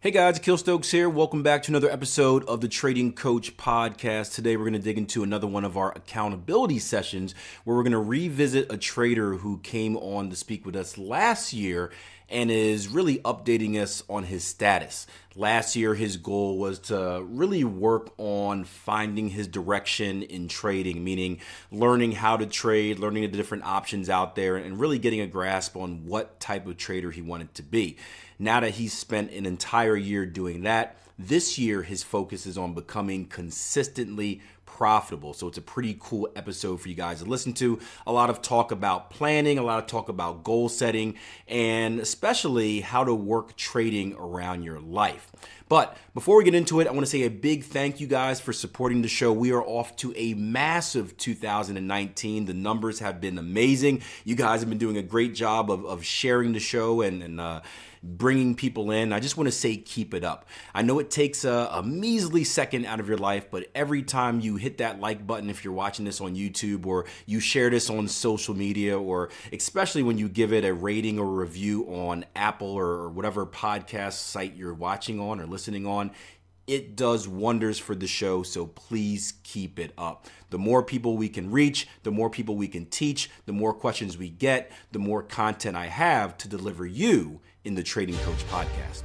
Hey guys, Akil here. Welcome back to another episode of the Trading Coach Podcast. Today we're going to dig into another one of our accountability sessions where we're going to revisit a trader who came on to speak with us last year and is really updating us on his status. Last year, his goal was to really work on finding his direction in trading, meaning learning how to trade, learning the different options out there, and really getting a grasp on what type of trader he wanted to be. Now that he's spent an entire year doing that, this year his focus is on becoming consistently profitable. So it's a pretty cool episode for you guys to listen to. A lot of talk about planning, a lot of talk about goal setting, and especially how to work trading around your life. But before we get into it, I want to say a big thank you guys for supporting the show. We are off to a massive 2019. The numbers have been amazing. You guys have been doing a great job of sharing the show and bringing people in. I just want to say keep it up. I know it takes a measly second out of your life, but every time you hit that like button, if you're watching this on YouTube or you share this on social media, or especially when you give it a rating or review on Apple or whatever podcast site you're watching on or listening on, it does wonders for the show, so please keep it up. The more people we can reach, the more people we can teach, the more questions we get, the more content I have to deliver you in the Trading Coach Podcast.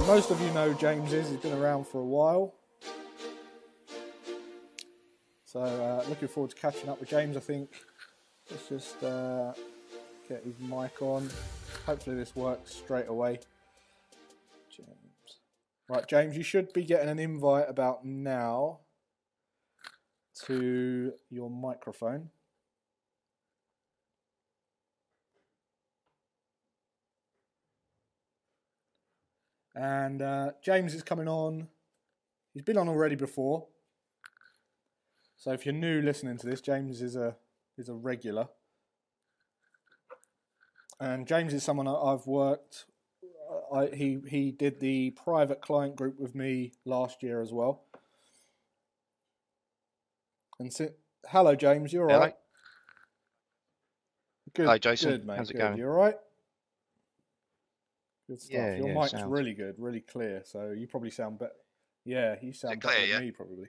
Most of you know James is. He's been around for a while. So looking forward to catching up with James, I think. Let's just get his mic on. Hopefully this works straight away. James. Right, James, you should be getting an invite about now to your microphone. And James is coming on. He's been on already before. So if you're new listening to this, James is a regular. And James is someone I've worked. He did the private client group with me last year as well. And hello, James. You all right? Good. Hi, Jason. Good, mate. How's it good. going? You all right? Good stuff. Yeah, Your mic's sounds really good, really clear. So you probably sound better. Yeah, you sound better than me probably.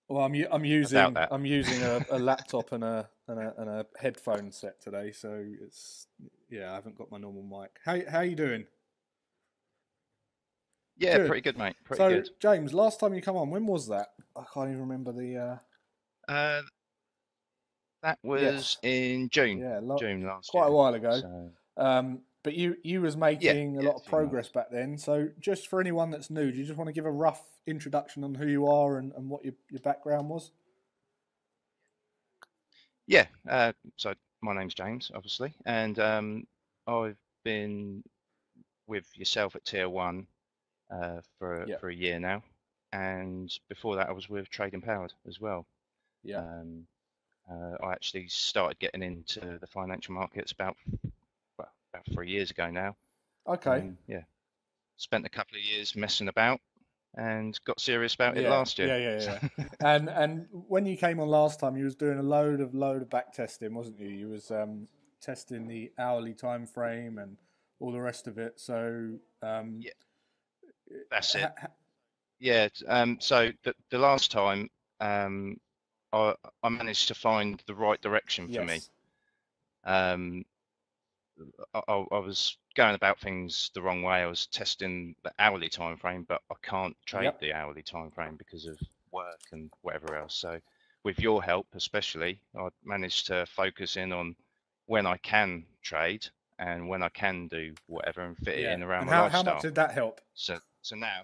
Well, I'm using a laptop and a headphone set today, so I haven't got my normal mic. How you doing? Yeah, Good. pretty good, mate. Pretty good. James, last time you come on, when was that? I can't even remember the. That was in June. Yeah, June last quite year. a while ago. So, but you was making a lot of progress months. back then. So just for anyone that's new, do you just want to give a rough introduction on who you are and what your background was? Yeah. So my name's James, obviously, and I've been with yourself at Tier 1 for a year now, and before that I was with Trading Powered as well. Yeah. I actually started getting into the financial markets about 3 years ago now. Okay. Spent a couple of years messing about and got serious about it last year. Yeah. and when you came on last time, you was doing a load of back testing, wasn't you? You was testing the hourly time frame and all the rest of it. So that's it. So the last time I managed to find the right direction for me. I was going about things the wrong way. I was testing the hourly time frame, but I can't trade the hourly time frame because of work and whatever else. So with your help, especially, I managed to focus in on when I can trade and when I can do whatever and fit it in around my lifestyle. How much did that help? So now,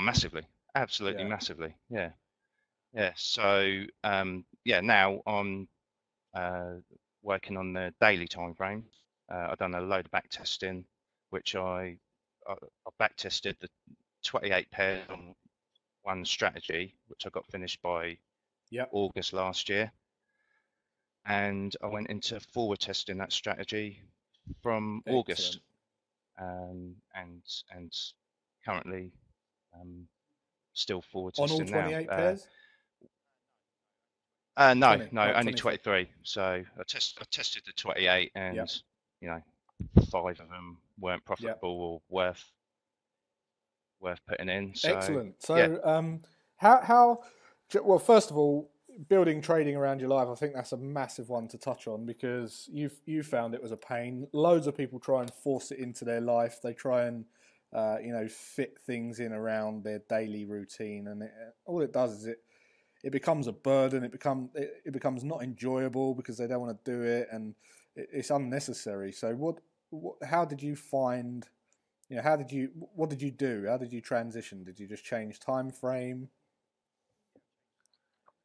massively, absolutely massively. Yeah. So now I'm working on the daily time frame, I've done a load of back testing, which I back tested the 28 pairs on one strategy, which I got finished by August last year. And I went into forward testing that strategy from August, and currently still forward on all testing 28 now. pairs? No, 20, no, only 23. 23. So I tested the 28, and you know, 5 of them weren't profitable or worth putting in. So, excellent. So how well, first of all, building trading around your life, I think that's a massive one to touch on, because you found it was a pain. Loads of people try and force it into their life. They try and fit things in around their daily routine, and all it does is it becomes a burden. It becomes not enjoyable because they don't want to do it, and it's unnecessary. So how did you find? What did you do? How did you transition? Did you just change time frame?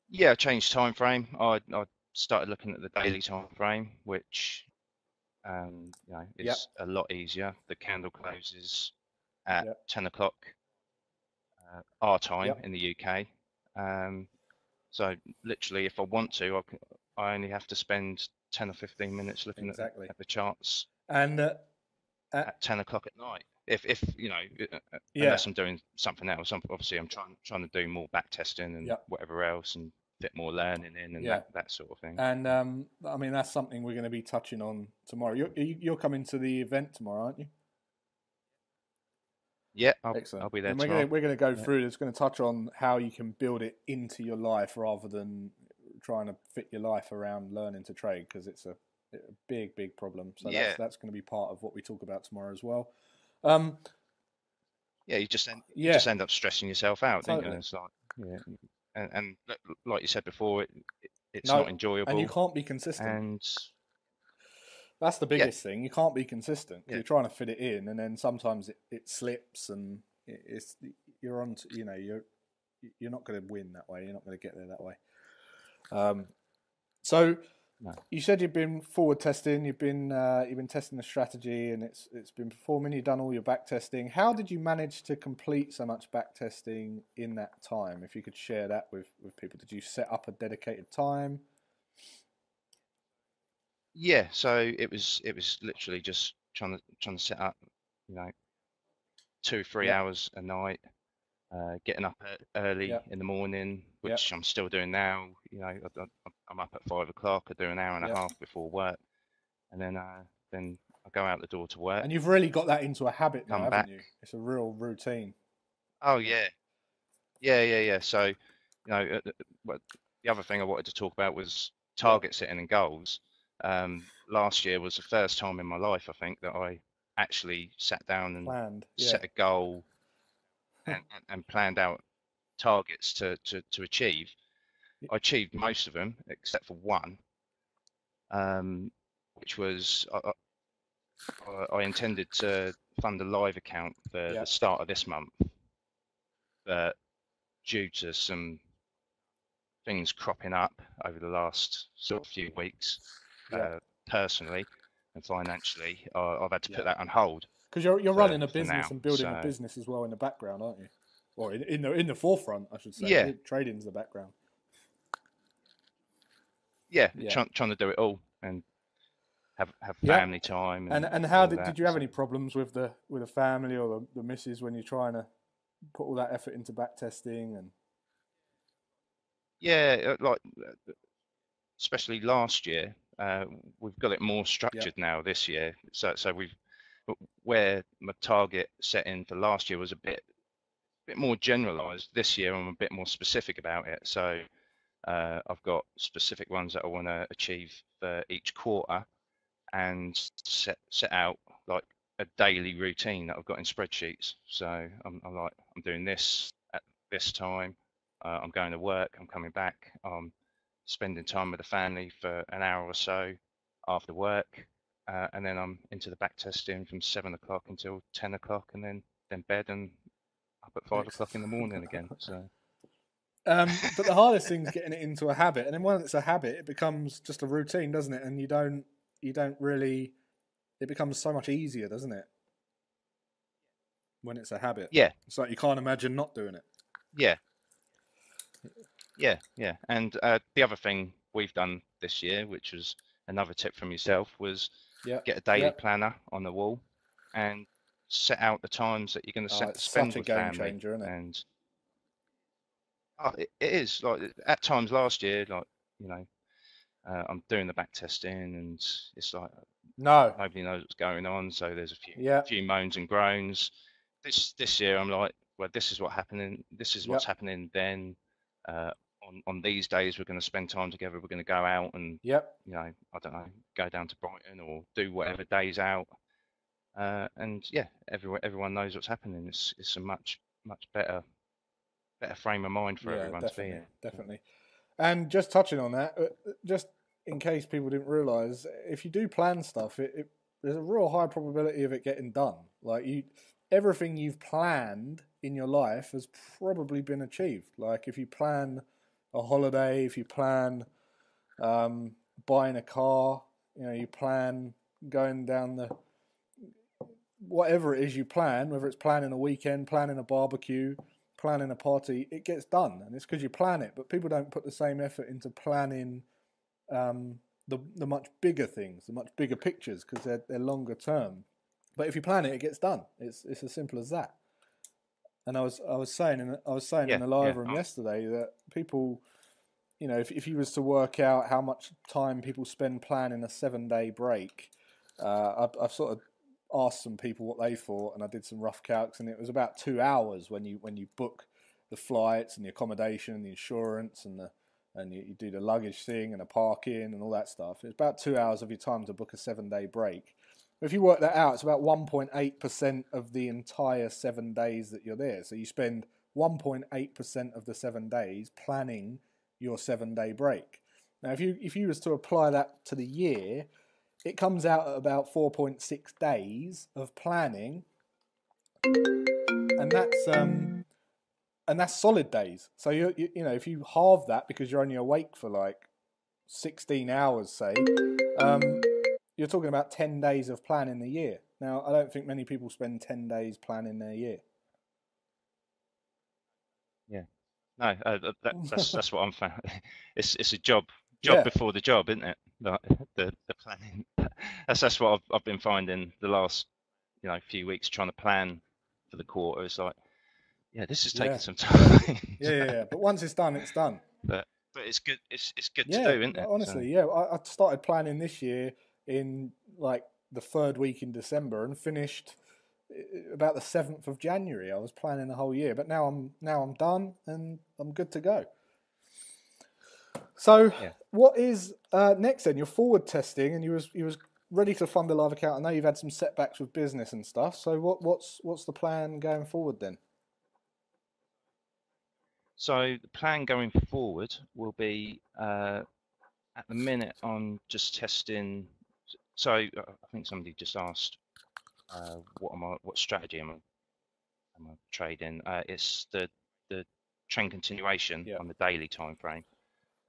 Yeah, I changed time frame. I started looking at the daily time frame, which is a lot easier. The candle closes at 10 o'clock our time in the UK. So literally, if I want to, I only have to spend 10 or 15 minutes looking at the charts and at 10 o'clock at night. If unless I'm doing something else, obviously I'm trying to do more back testing and whatever else, and fit more learning in and that sort of thing. And I mean, that's something we're going to be touching on tomorrow. You're coming to the event tomorrow, aren't you? Yeah, I'll be there and tomorrow. We're going to go through. It's going to touch on how you can build it into your life rather than trying to fit your life around learning to trade, because it's a big problem. So that's going to be part of what we talk about tomorrow as well. You just end up stressing yourself out, don't you? It's like and like you said before, it's not enjoyable, and you can't be consistent. And that's the biggest thing. You can't be consistent. You're trying to fit it in, and then sometimes it slips, and you're not going to win that way. You're not going to get there that way. So you said you've been forward testing. You've been testing the strategy, and it's been performing. You've done all your back testing. How did you manage to complete so much back testing in that time? If you could share that with people, did you set up a dedicated time? Yeah, so it was literally just trying to set up, 2-3 hours a night, getting up early in the morning, which I'm still doing now. I'm up at 5 o'clock. I do an hour and a half before work, and then I go out the door to work. And you've really got that into a habit now, haven't you? It's a real routine. Oh yeah. So, the other thing I wanted to talk about was target setting and goals. Last year was the first time in my life, I think, that I actually sat down and set a goal and planned out targets to achieve. I achieved most of them except for one, which was I intended to fund a live account for the start of this month, but due to some things cropping up over the last sort of few weeks, personally and financially, I've had to put that on hold. Because you're running a business and building a business as well in the background, aren't you? Or in the forefront, I should say. Yeah. Trading's the background. Yeah. Trying to do it all and have family time. And how did you have any problems with the family or the missus when you're trying to put all that effort into back testing? And like especially last year, we've got it more structured now this year. So where my target setting for last year was a bit more generalized. This year I'm a bit more specific about it. So I've got specific ones that I want to achieve for each quarter, and set out like a daily routine that I've got in spreadsheets. So I'm doing this at this time. I'm going to work. I'm coming back. I'm spending time with the family for an hour or so after work, and then I'm into the back testing from 7 o'clock until 10 o'clock, and then bed and up at 5 o'clock in the morning again. So. But the hardest thing is getting it into a habit, and then once it's a habit, it becomes just a routine, doesn't it? And you don't really, it becomes so much easier, doesn't it? When it's a habit. Yeah, It's like you can't imagine not doing it. yeah, yeah. And the other thing we've done this year, which was another tip from yourself, was Yeah. get a daily Yeah. planner on the wall and set out the times that you're going to It's spend such a with game family. changer, isn't it? And it is like at times last year, like I'm doing the back testing, and it's like No. nobody knows what's going on, so there's a Yeah. few moans and groans. This year, I'm like, well, this is what's Yep. happening. Then on these days, we're going to spend time together. We're going to go out and Yep. I don't know, go down to Brighton or do whatever days out. And yeah, everyone knows what's happening. It's a much better frame of mind for Yeah, everyone to be definitely, in. definitely. And just touching on that, just in case people didn't realise, if you do plan stuff, there's a real high probability of it getting done. Like everything you've planned in your life has probably been achieved. Like if you plan a holiday, if you plan buying a car, you plan going down the whatever it is you plan, whether it's planning a weekend, planning a barbecue, planning a party, it gets done, and it's because you plan it. But people don't put the same effort into planning the much bigger things, the much bigger pictures, because they're longer term. But if you plan it, it gets done. It's as simple as that. And I was saying in the live room yesterday that people, if you was to work out how much time people spend planning a 7-day break, I've sort of asked some people what they thought, and I did some rough calcs, and it was about 2 hours when you book the flights and the accommodation and the insurance and you do the luggage thing and the parking and all that stuff. It's about 2 hours of your time to book a 7-day break. If you work that out, it's about 1.8% of the entire 7 days that you're there. So you spend 1.8% of the 7 days planning your 7-day break. Now, if you was to apply that to the year, it comes out at about 4.6 days of planning, and that's solid days. So if you halve that because you're only awake for like 16 hours, say, you're talking about 10 days of planning the year. Now, I don't think many people spend 10 days planning their year. Yeah, no, that's what I'm found. It's a job Yeah. before the job, isn't it? Like the planning. That's what I've been finding the last few weeks trying to plan for the quarter. It's like, yeah, this is taking some time. Yeah. But once it's done, it's done. But it's good. It's good to do, isn't it? Honestly, yeah. I started planning this year in like the 3rd week in December and finished about the 7th of January. I was planning the whole year, but now I'm done and I'm good to go. So what is next then? You're forward testing, and you was ready to fund a live account. I know you've had some setbacks with business and stuff. So what's the plan going forward then? So the plan going forward will be at the minute I'm just testing. So I think somebody just asked what strategy am I trading? It's the trend continuation on the daily time frame.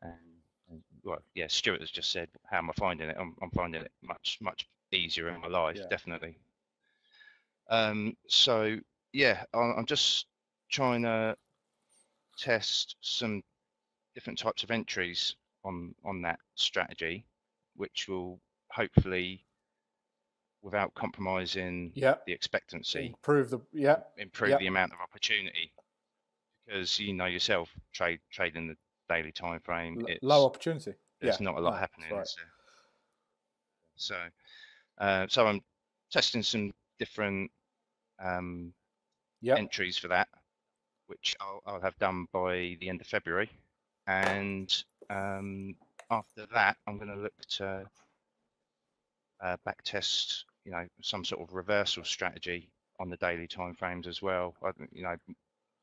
And well, yeah, Stuart has just said, how am I finding it? I'm finding it much easier in my life, definitely. So yeah, I'm just trying to test some different types of entries on that strategy, which will hopefully, without compromising the expectancy, improve the amount of opportunity, because you know yourself, trading the daily time frame, it's low opportunity. There's not a lot happening. Right. So I'm testing some different entries for that, which I'll have done by the end of February, and after that, I'm going to look to back test, some sort of reversal strategy on the daily time frames as well. I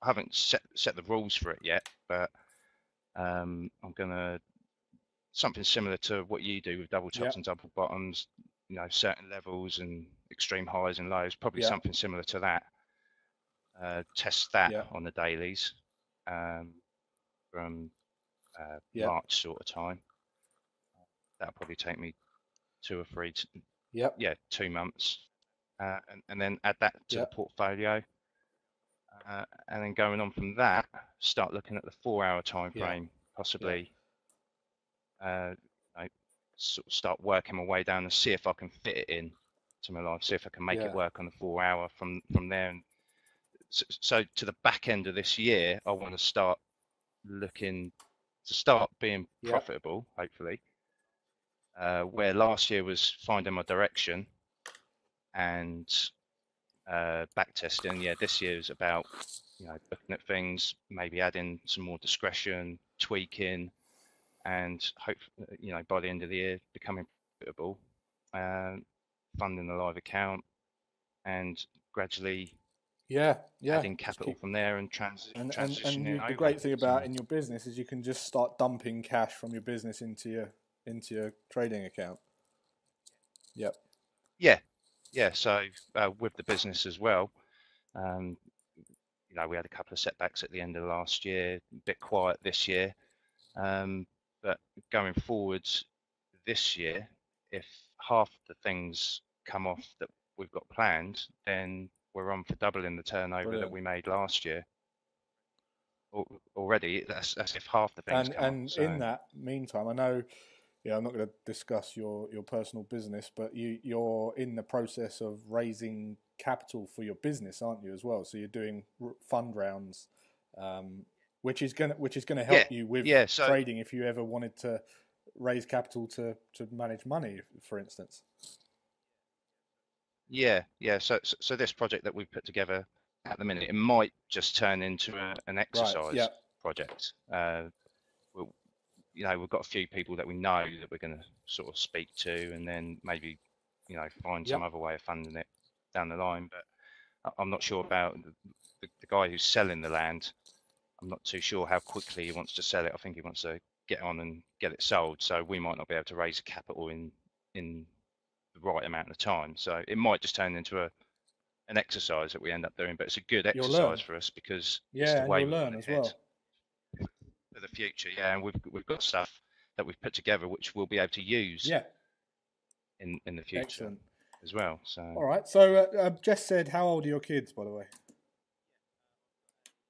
haven't set the rules for it yet, but I'm gonna something similar to what you do with double tops and double bottoms. Certain levels and extreme highs and lows. Probably something similar to that. Test that on the dailies from March sort of time. That'll probably take me 2 or 3 Yep. 2 months, and then add that to the Yep. portfolio, and then going on from that, start looking at the 4-hour time Yeah. frame, possibly. I sort of start working my way down and see if I can fit it in to my life, see if I can make it Yeah. work on the 4-hour from there. And so to the back end of this year, I want to start looking to start being Yep. profitable, hopefully. Where last year was finding my direction and back testing. Yeah, this year is about looking at things, maybe adding some more discretion, tweaking, and hope by the end of the year becoming profitable, funding the live account, and gradually Yeah. adding Just capital keep. from there and transitioning The over. great thing So about in your business is you can just start dumping cash from your business into your trading account. Yep. yeah. So with the business as well, we had a couple of setbacks at the end of last year, a bit quiet this year, but going forwards this year, if half the things come off that we've got planned, then we're on for doubling the turnover Brilliant. that we made last year. Already, that's if half the things come off. And So in that meantime, I know, I'm not going to discuss your personal business, but you're in the process of raising capital for your business, aren't you, as well? So you're doing fund rounds, which is gonna help you with so trading if you ever wanted to raise capital to manage money, for instance. yeah. So this project that we've put together at the minute, it might just turn into an exercise project. We've got a few people that we know that we're going to sort of speak to, and then maybe find some other way of funding it down the line. But I'm not sure about the guy who's selling the land. I'm not too sure how quickly he wants to sell it. I think he wants to get on and get it sold. So we might not be able to raise capital in the right amount of time. So it might just turn into an exercise that we end up doing. But it's a good exercise for us because it's the And way you'll we learn want as to head well for the future. Yeah, and we've got stuff that we've put together which we'll be able to use in the future. Excellent. As well. So all right. So Jess said, how old are your kids, by the way?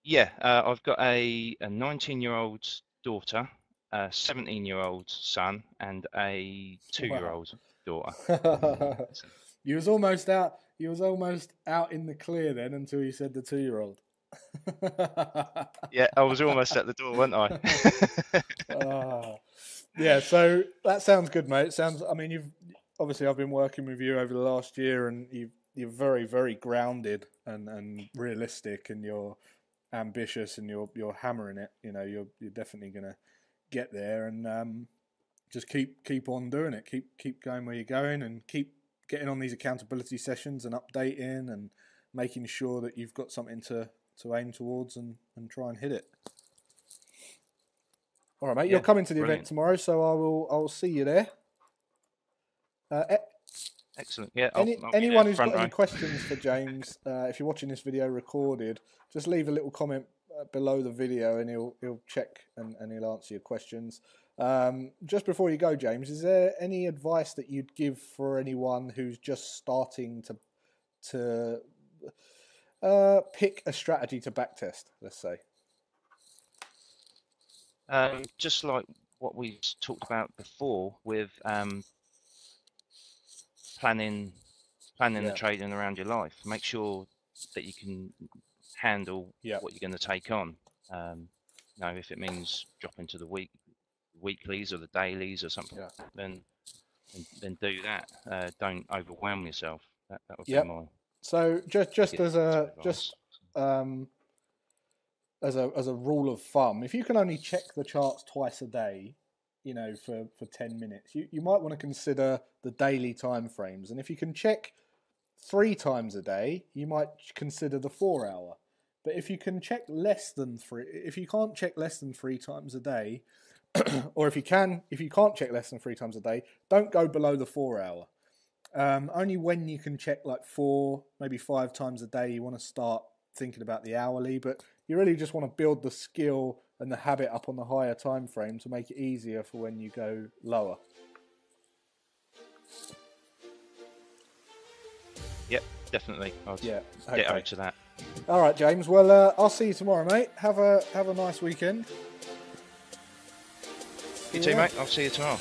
Yeah, I've got a 19-year-old daughter, a 17-year-old son, and a 2-year-old daughter. You was almost out. You was almost out in the clear then until you said the 2-year-old. Yeah, I was almost at the door, wasn't I? Yeah. So that sounds good, mate. I mean, I've been working with you over the last year, and you're very, very grounded and realistic, and you're ambitious, and you're hammering it. You're definitely gonna get there, and just keep on doing it. Keep going where you're going, and keep getting on these accountability sessions and updating and making sure that you've got something to aim towards and try and hit it. All right, mate. You're coming to the event tomorrow, so I will see you there. Excellent. Yeah. Anyone who's got any questions for James, if you're watching this video recorded, just leave a little comment below the video, and he'll check and he'll answer your questions. Just before you go, James, is there any advice that you'd give for anyone who's just starting to pick a strategy to backtest, let's say? Just like what we talked about before with planning the trading around your life. Make sure that you can handle what you're going to take on. If it means dropping to the weeklies or the dailies or something, then do that. Don't overwhelm yourself. That would be my. So just as a rule of thumb, if you can only check the charts twice a day, for 10 minutes, you might want to consider the daily time frames. And if you can check 3 times a day, you might consider the 4-hour. But if you can check if you can't check less than 3 times a day, or if you can't check less than 3 times a day, don't go below the 4-hour. Only when you can check like 4, maybe 5 times a day, you want to start thinking about the hourly. But you really just want to build the skill and the habit up on the higher time frame to make it easier for when you go lower. Yep, definitely. I'll Yeah, get over okay. to that. All right, James. Well, I'll see you tomorrow, mate. Have a nice weekend. You too, mate. I'll see you tomorrow.